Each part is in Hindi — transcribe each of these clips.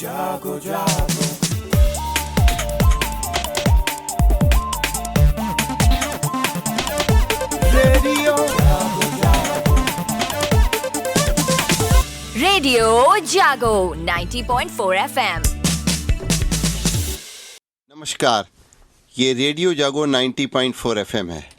जागो जागो रेडियो जागो जागो रेडियो जागो 90.4 FM। नमस्कार, ये रेडियो जागो 90.4 FM है।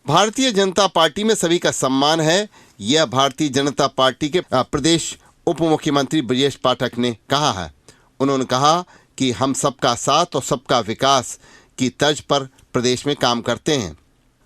भारतीय जनता पार्टी में सभी का सम्मान है, यह भारतीय जनता पार्टी के प्रदेश उप मुख्यमंत्री ब्रजेश पाठक ने कहा है। उन्होंने कहा कि हम सबका साथ और सबका विकास की तर्ज पर प्रदेश में काम करते हैं।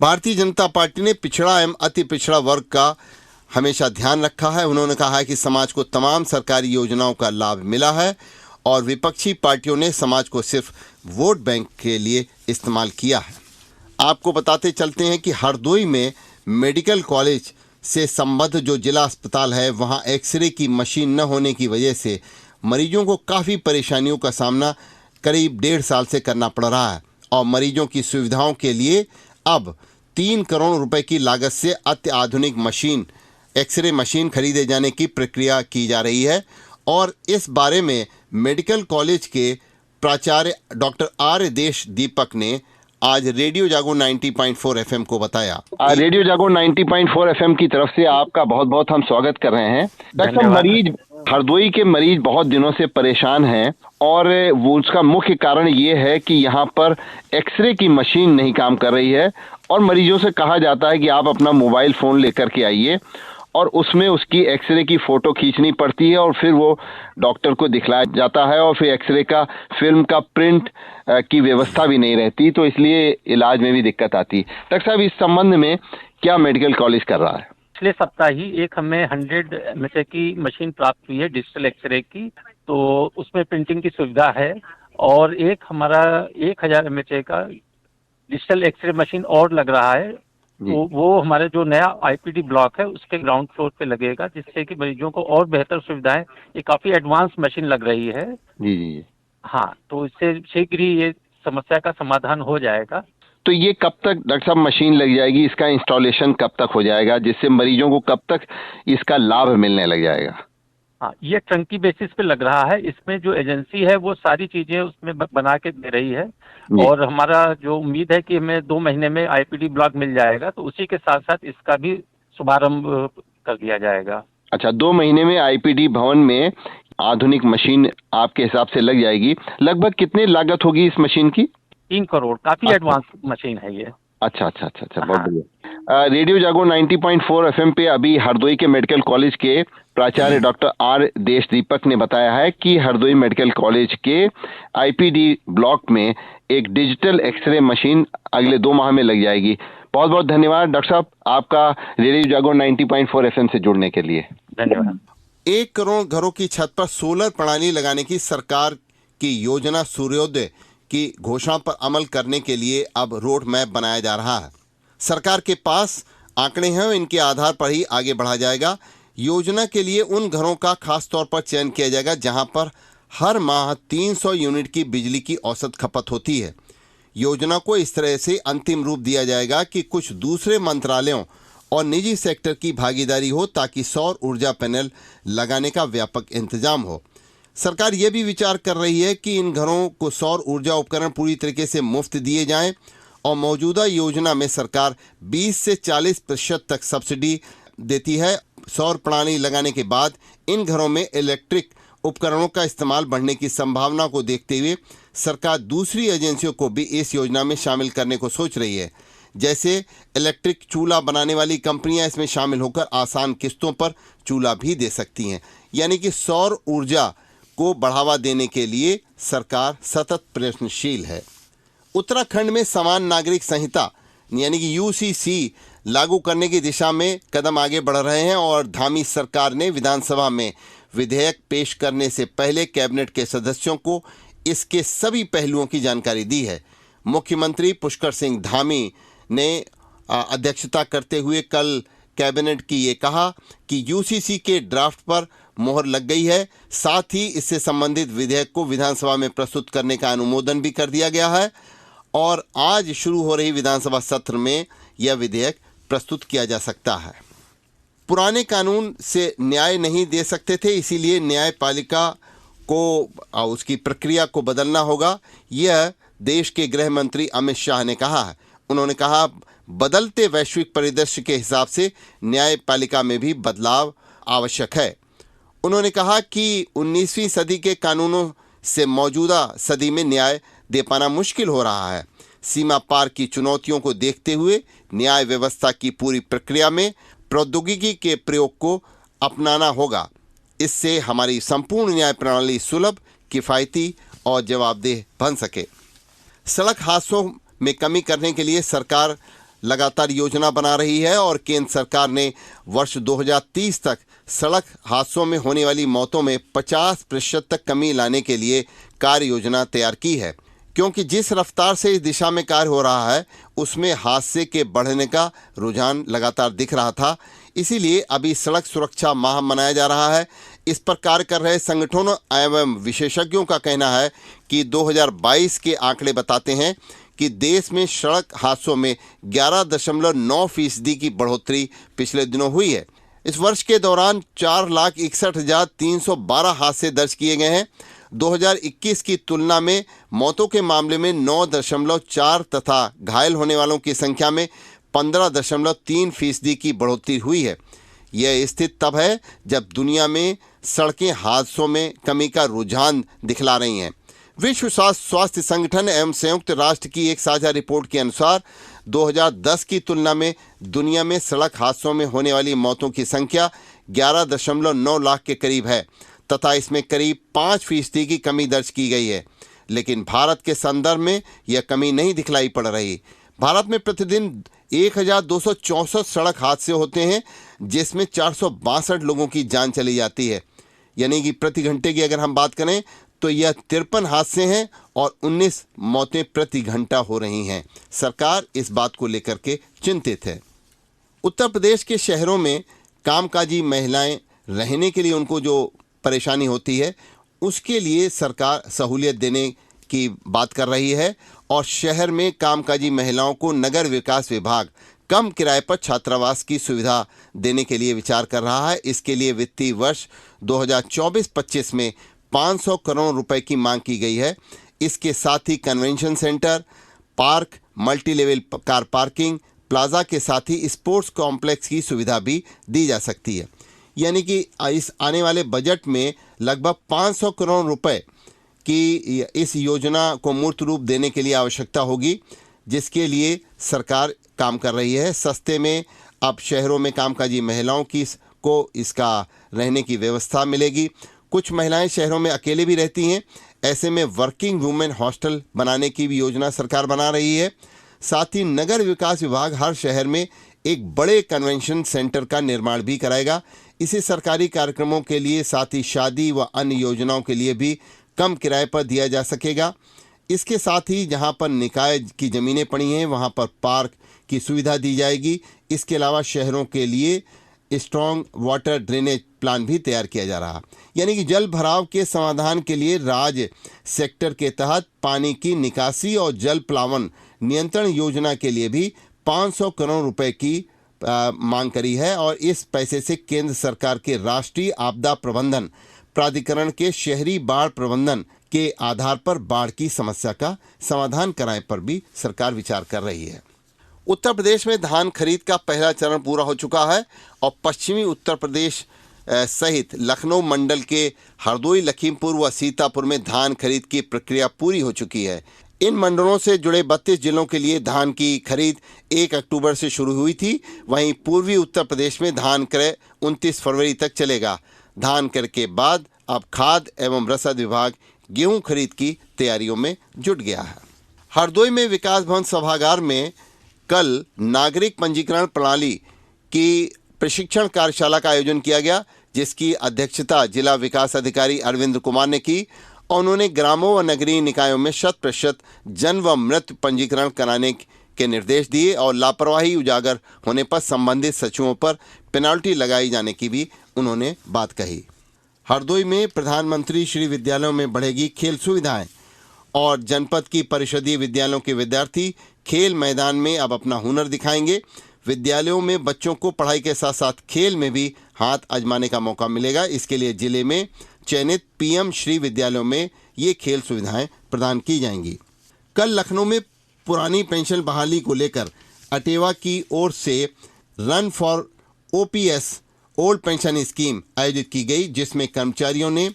भारतीय जनता पार्टी ने पिछड़ा एवं अति पिछड़ा वर्ग का हमेशा ध्यान रखा है। उन्होंने कहा है कि समाज को तमाम सरकारी योजनाओं का लाभ मिला है और विपक्षी पार्टियों ने समाज को सिर्फ वोट बैंक के लिए इस्तेमाल किया है। आपको बताते चलते हैं कि हरदोई में मेडिकल कॉलेज से संबद्ध जो जिला अस्पताल है, वहां एक्सरे की मशीन न होने की वजह से मरीजों को काफ़ी परेशानियों का सामना करीब 1.5 साल से करना पड़ रहा है और मरीजों की सुविधाओं के लिए अब 3 करोड़ रुपए की लागत से अत्याधुनिक मशीन एक्सरे मशीन खरीदे जाने की प्रक्रिया की जा रही है। और इस बारे में मेडिकल कॉलेज के प्राचार्य डॉक्टर आर देश दीपक ने आज रेडियो जागो 90.4 FM को बताया। रेडियो जागो 90.4 FM की तरफ से आपका बहुत बहुत हम स्वागत कर रहे हैं। डॉक्टर, मरीज हरदोई के मरीज बहुत दिनों से परेशान हैं और वो उसका मुख्य कारण ये है कि यहाँ पर एक्सरे की मशीन नहीं काम कर रही है और मरीजों से कहा जाता है कि आप अपना मोबाइल फ़ोन लेकर के आइए और उसमें उसकी एक्सरे की फ़ोटो खींचनी पड़ती है और फिर वो डॉक्टर को दिखलाया जाता है और फिर एक्सरे का फिल्म का प्रिंट की व्यवस्था भी नहीं रहती, तो इसलिए इलाज में भी दिक्कत आती है। डॉक्टर साहब, इस संबंध में क्या मेडिकल कॉलेज कर रहा है? पिछले सप्ताह ही एक हमें 100 MSA की मशीन प्राप्त हुई है डिजिटल एक्सरे की, तो उसमें प्रिंटिंग की सुविधा है और एक हमारा 1000 MSA का डिजिटल एक्सरे मशीन और लग रहा है। तो वो हमारे जो नया IPD ब्लॉक है उसके ग्राउंड फ्लोर पे लगेगा, जिससे कि मरीजों को और बेहतर सुविधाएं, ये काफ़ी एडवांस मशीन लग रही है। जी जी। हाँ, तो इससे शीघ्र ही ये समस्या का समाधान हो जाएगा। तो ये कब तक डॉक्टर साहब मशीन लग जाएगी, इसका इंस्टॉलेशन कब तक हो जाएगा, जिससे मरीजों को कब तक इसका लाभ मिलने लग जाएगा? हाँ, ये टंकी बेसिस पे लग रहा है। इसमें जो एजेंसी है वो सारी चीजें उसमें बना के दे रही है और हमारा जो उम्मीद है कि हमें 2 महीने में IPD ब्लॉक मिल जाएगा, तो उसी के साथ साथ इसका भी शुभारंभ कर दिया जाएगा। अच्छा, 2 महीने में IPD भवन में आधुनिक मशीन आपके हिसाब से लग जाएगी। लगभग कितनी लागत होगी इस मशीन की? 3 करोड़, काफी एडवांस मशीन है ये। अच्छा, बहुत बढ़िया। रेडियो जागो 90.4 FM पे अभी हरदोई के मेडिकल कॉलेज के प्राचार्य डॉक्टर आर देश दीपक ने बताया है कि हरदोई मेडिकल कॉलेज के IPD ब्लॉक में एक डिजिटल एक्सरे मशीन अगले 2 माह में लग जाएगी। बहुत बहुत धन्यवाद डॉक्टर साहब, आपका रेडियो जागो 90.4 FM से जुड़ने के लिए। धन्यवाद। 1 करोड़ घरों की छत पर सोलर प्रणाली लगाने की सरकार की योजना सूर्योदय की घोषणा पर अमल करने के लिए अब रोड मैप बनाया जा रहा है। सरकार के पास आंकड़े हैं, इनके आधार पर ही आगे बढ़ा जाएगा। योजना के लिए उन घरों का खास तौर पर चयन किया जाएगा जहां पर हर माह 300 यूनिट की बिजली की औसत खपत होती है। योजना को इस तरह से अंतिम रूप दिया जाएगा कि कुछ दूसरे मंत्रालयों और निजी सेक्टर की भागीदारी हो ताकि सौर ऊर्जा पैनल लगाने का व्यापक इंतजाम हो। सरकार ये भी विचार कर रही है कि इन घरों को सौर ऊर्जा उपकरण पूरी तरीके से मुफ्त दिए जाएं और मौजूदा योजना में सरकार 20 से 40% तक सब्सिडी देती है। सौर प्रणाली लगाने के बाद इन घरों में इलेक्ट्रिक उपकरणों का इस्तेमाल बढ़ने की संभावना को देखते हुए सरकार दूसरी एजेंसियों को भी इस योजना में शामिल करने को सोच रही है। जैसे इलेक्ट्रिक चूल्हा बनाने वाली कंपनियां इसमें शामिल होकर आसान किस्तों पर चूल्हा भी दे सकती हैं। यानी कि सौर ऊर्जा को बढ़ावा देने के लिए सरकार सतत प्रयत्नशील है। उत्तराखंड में समान नागरिक संहिता यानी कि UCC लागू करने की दिशा में कदम आगे बढ़ रहे हैं और धामी सरकार ने विधानसभा में विधेयक पेश करने से पहले कैबिनेट के सदस्यों को इसके सभी पहलुओं की जानकारी दी है। मुख्यमंत्री पुष्कर सिंह धामी ने अध्यक्षता करते हुए कल कैबिनेट की ये कहा कि UCC के ड्राफ्ट पर मोहर लग गई है, साथ ही इससे संबंधित विधेयक को विधानसभा में प्रस्तुत करने का अनुमोदन भी कर दिया गया है और आज शुरू हो रही विधानसभा सत्र में यह विधेयक प्रस्तुत किया जा सकता है। पुराने कानून से न्याय नहीं दे सकते थे, इसीलिए न्यायपालिका को उसकी प्रक्रिया को बदलना होगा, यह देश के गृह मंत्री अमित शाह ने कहा है। उन्होंने कहा, बदलते वैश्विक परिदृश्य के हिसाब से न्यायपालिका में भी बदलाव आवश्यक है। उन्होंने कहा कि 19वीं सदी के कानूनों से मौजूदा सदी में न्याय दे पाना मुश्किल हो रहा है। सीमा पार की चुनौतियों को देखते हुए न्याय व्यवस्था की पूरी प्रक्रिया में प्रौद्योगिकी के प्रयोग को अपनाना होगा। इससे हमारी संपूर्ण न्याय प्रणाली सुलभ, किफ़ायती और जवाबदेह बन सके। सड़क हादसों में कमी करने के लिए सरकार लगातार योजना बना रही है और केंद्र सरकार ने वर्ष 2030 तक सड़क हादसों में होने वाली मौतों में 50% तक कमी लाने के लिए कार्य योजना तैयार की है। क्योंकि जिस रफ्तार से इस दिशा में कार्य हो रहा है उसमें हादसे के बढ़ने का रुझान लगातार दिख रहा था, इसीलिए अभी सड़क सुरक्षा माह मनाया जा रहा है। इस पर कार्य कर रहे संगठनों एवं विशेषज्ञों का कहना है कि 2022 के आंकड़े बताते हैं कि देश में सड़क हादसों में 11.9% की बढ़ोतरी पिछले दिनों हुई है। इस वर्ष के दौरान 4,61,312 हादसे दर्ज किए गए हैं। 2021 की तुलना में मौतों के मामले में 9.4 तथा घायल होने वालों की संख्या में 15.3% की बढ़ोतरी हुई है। यह स्थिति तब है जब दुनिया में सड़कें हादसों में कमी का रुझान दिखला रही हैं। विश्व स्वास्थ्य संगठन एवं संयुक्त राष्ट्र की एक साझा रिपोर्ट के अनुसार 2010 की तुलना में दुनिया में सड़क हादसों में होने वाली मौतों की संख्या 11.9 लाख के करीब है तथा इसमें करीब 5% की कमी दर्ज की गई है। लेकिन भारत के संदर्भ में यह कमी नहीं दिखलाई पड़ रही। भारत में प्रतिदिन 1,264 सड़क हादसे होते हैं, जिसमें 462 लोगों की जान चली जाती है। यानी कि प्रति घंटे की अगर हम बात करें तो यह 53 हादसे हैं और 19 मौतें प्रति घंटा हो रही हैं। सरकार इस बात को लेकर के चिंतित है। उत्तर प्रदेश के शहरों में कामकाजी महिलाएं रहने के लिए उनको जो परेशानी होती है उसके लिए सरकार सहूलियत देने की बात कर रही है और शहर में कामकाजी महिलाओं को नगर विकास विभाग कम किराए पर छात्रावास की सुविधा देने के लिए विचार कर रहा है। इसके लिए वित्तीय वर्ष 2024-25 में 500 करोड़ रुपए की मांग की गई है। इसके साथ ही convention centre, park, multi level car parking, plaza के साथ ही स्पोर्ट्स कॉम्प्लेक्स की सुविधा भी दी जा सकती है। यानी कि इस आने वाले बजट में लगभग 500 करोड़ रुपए की इस योजना को मूर्त रूप देने के लिए आवश्यकता होगी, जिसके लिए सरकार काम कर रही है। सस्ते में अब शहरों में कामकाजी महिलाओं को इसका रहने की व्यवस्था मिलेगी। कुछ महिलाएं शहरों में अकेले भी रहती हैं, ऐसे में वर्किंग वुमेन हॉस्टल बनाने की भी योजना सरकार बना रही है। साथ ही नगर विकास विभाग हर शहर में एक बड़े कन्वेंशन सेंटर का निर्माण भी कराएगा। इसे सरकारी कार्यक्रमों के लिए, साथ ही शादी व अन्य योजनाओं के लिए भी कम किराए पर दिया जा सकेगा। इसके साथ ही जहां पर निकाय की ज़मीनें पड़ी हैं वहां पर पार्क की सुविधा दी जाएगी। इसके अलावा शहरों के लिए स्ट्रॉन्ग वाटर ड्रेनेज प्लान भी तैयार किया जा रहा। यानी कि जल भराव के समाधान के लिए राज्य सेक्टर के तहत पानी की निकासी और जल प्लावन नियंत्रण योजना के लिए भी 500 करोड़ रुपए की मांग करी है और इस पैसे से केंद्र सरकार के राष्ट्रीय आपदा प्रबंधन प्राधिकरण के शहरी बाढ़ प्रबंधन के आधार पर बाढ़ की समस्या का समाधान कराने पर भी सरकार विचार कर रही है। उत्तर प्रदेश में धान खरीद का पहला चरण पूरा हो चुका है और पश्चिमी उत्तर प्रदेश सहित लखनऊ मंडल के हरदोई, लखीमपुर व सीतापुर में धान खरीद की प्रक्रिया पूरी हो चुकी है। इन मंडलों से जुड़े 32 जिलों के लिए धान की खरीद 1 अक्टूबर से शुरू हुई थी। वहीं पूर्वी उत्तर प्रदेश में धान क्रय 29 फरवरी तक चलेगा। धान क्रय के बाद अब खाद्य एवं रसद विभाग गेहूं खरीद की तैयारियों में जुट गया है। हरदोई में विकास भवन सभागार में कल नागरिक पंजीकरण प्रणाली की प्रशिक्षण कार्यशाला का आयोजन किया गया, जिसकी अध्यक्षता जिला विकास अधिकारी अरविंद कुमार ने की और उन्होंने ग्रामों व नगरीय निकायों में 100% जन्म व मृत्यु पंजीकरण कराने के निर्देश दिए और लापरवाही उजागर होने पर संबंधित सचिवों पर पेनाल्टी लगाई जाने की भी उन्होंने बात कही। हरदोई में प्रधानमंत्री श्री विद्यालयों में बढ़ेगी खेल सुविधाएं। और जनपद की परिषदीय विद्यालयों के विद्यार्थी खेल मैदान में अब अपना हुनर दिखाएंगे। विद्यालयों में बच्चों को पढ़ाई के साथ साथ खेल में भी हाथ आजमाने का मौका मिलेगा। इसके लिए जिले में चयनित पीएम श्री विद्यालयों में ये खेल सुविधाएं प्रदान की जाएंगी। कल लखनऊ में पुरानी पेंशन बहाली को लेकर अटेवा की ओर से run for OPS old pension scheme आयोजित की गई, जिसमें कर्मचारियों ने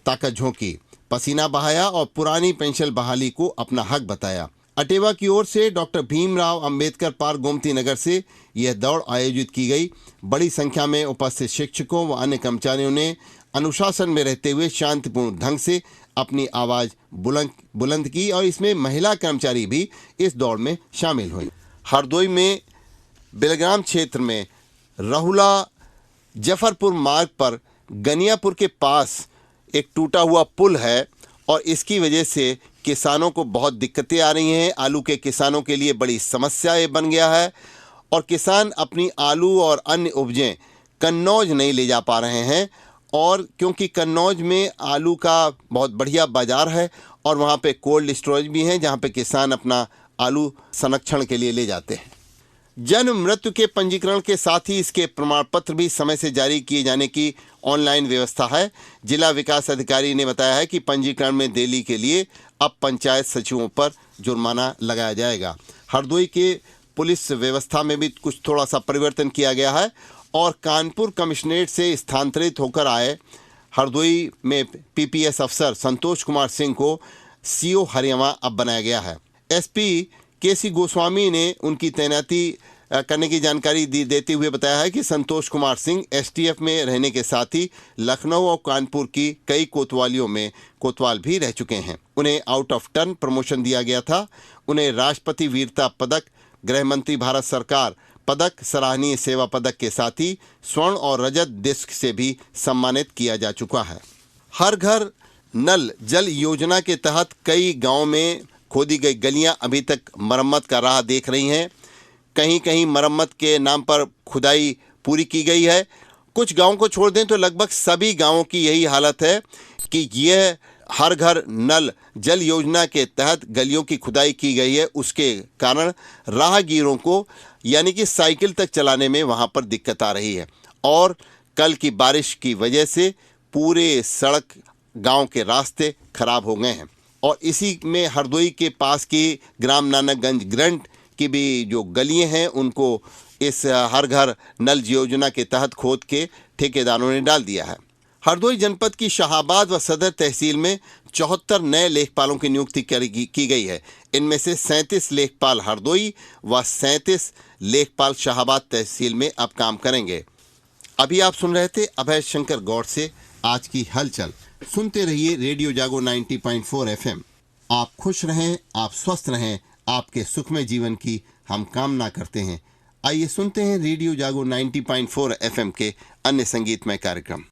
ताकत झोंकी, पसीना बहाया और पुरानी पेंशन बहाली को अपना हक बताया। अटेवा की ओर से डॉक्टर भीमराव अंबेडकर पार्क गोमती नगर से यह दौड़ आयोजित की गई। बड़ी संख्या में उपस्थित शिक्षकों व अन्य कर्मचारियों ने अनुशासन में रहते हुए शांतिपूर्ण ढंग से अपनी आवाज़ बुलंद की और इसमें महिला कर्मचारी भी इस दौड़ में शामिल हुई। हरदोई में बेलग्राम क्षेत्र में रहुला जफरपुर मार्ग पर गनियापुर के पास एक टूटा हुआ पुल है और इसकी वजह से किसानों को बहुत दिक्कतें आ रही हैं। आलू के किसानों के लिए बड़ी समस्या ये बन गया है और किसान अपनी आलू और अन्य उपजें कन्नौज नहीं ले जा पा रहे हैं, और क्योंकि कन्नौज में आलू का बहुत बढ़िया बाज़ार है और वहाँ पे कोल्ड स्टोरेज भी हैं जहाँ पे किसान अपना आलू संरक्षण के लिए ले जाते हैं। जन्म मृत्यु के पंजीकरण के साथ ही इसके प्रमाण पत्र भी समय से जारी किए जाने की ऑनलाइन व्यवस्था है। जिला विकास अधिकारी ने बताया है कि पंजीकरण में देरी के लिए अब पंचायत सचिवों पर जुर्माना लगाया जाएगा। हरदोई के पुलिस व्यवस्था में भी कुछ थोड़ा सा परिवर्तन किया गया है और कानपुर कमिश्नरेट से स्थानांतरित होकर आए हरदोई में पीपीएस अफसर संतोष कुमार सिंह को सीओ हरियाणा अब बनाया गया है। एसपी केसी गोस्वामी ने उनकी तैनाती करने की जानकारी देते हुए बताया है कि संतोष कुमार सिंह एसटीएफ में रहने के साथ ही लखनऊ और कानपुर की कई कोतवालियों में कोतवाल भी रह चुके हैं। उन्हें आउट ऑफ टर्न प्रमोशन दिया गया था। उन्हें राष्ट्रपति वीरता पदक, गृह मंत्री भारत सरकार पदक, सराहनीय सेवा पदक के साथ ही स्वर्ण और रजत डिस्क से भी सम्मानित किया जा चुका है। हर घर नल जल योजना के तहत कई गाँव में खोदी गई गलियां अभी तक मरम्मत का राह देख रही हैं। कहीं कहीं मरम्मत के नाम पर खुदाई पूरी की गई है। कुछ गांवों को छोड़ दें तो लगभग सभी गांवों की यही हालत है कि यह हर घर नल जल योजना के तहत गलियों की खुदाई की गई है। उसके कारण राहगीरों को यानी कि साइकिल तक चलाने में वहां पर दिक्कत आ रही है और कल की बारिश की वजह से पूरे सड़क गांव के रास्ते खराब हो गए हैं। और इसी में हरदोई के पास की ग्राम नानकगंज ग्रंट की भी जो गलियां हैं उनको इस हर घर नल योजना के तहत खोद के ठेकेदारों ने डाल दिया है। हरदोई जनपद की शाहाबाद व सदर तहसील में 74 नए लेखपालों की नियुक्ति की गई है। इनमें से 37 लेखपाल हरदोई व 37 लेखपाल शाहाबाद तहसील में अब काम करेंगे। अभी आप सुन रहे थे अभय शंकर गौड़ से आज की हलचल। सुनते रहिए रेडियो जागो 90.4 FM। आप खुश रहें, आप स्वस्थ रहें, आपके सुखमय जीवन की हम कामना करते हैं। आइए सुनते हैं रेडियो जागो 90.4 FM के अन्य संगीतमय कार्यक्रम।